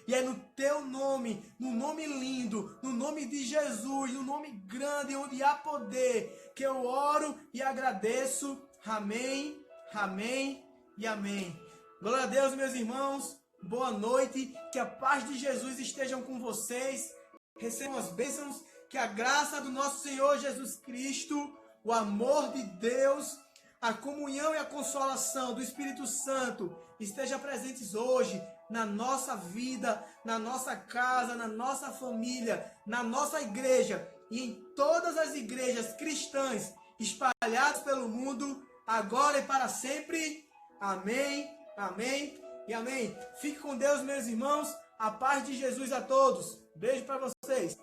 A: E é no Teu nome, no nome lindo, no nome de Jesus, no nome grande, onde há poder, que eu oro e agradeço. Amém, amém e amém. Glória a Deus, meus irmãos. Boa noite. Que a paz de Jesus estejam com vocês. Recebam as bênçãos. Que a graça do nosso Senhor Jesus Cristo, o amor de Deus, a comunhão e a consolação do Espírito Santo esteja presentes hoje na nossa vida, na nossa casa, na nossa família, na nossa igreja e em todas as igrejas cristãs espalhadas pelo mundo, agora e para sempre. Amém, amém e amém. Fique com Deus, meus irmãos. A paz de Jesus a todos. Beijo para vocês.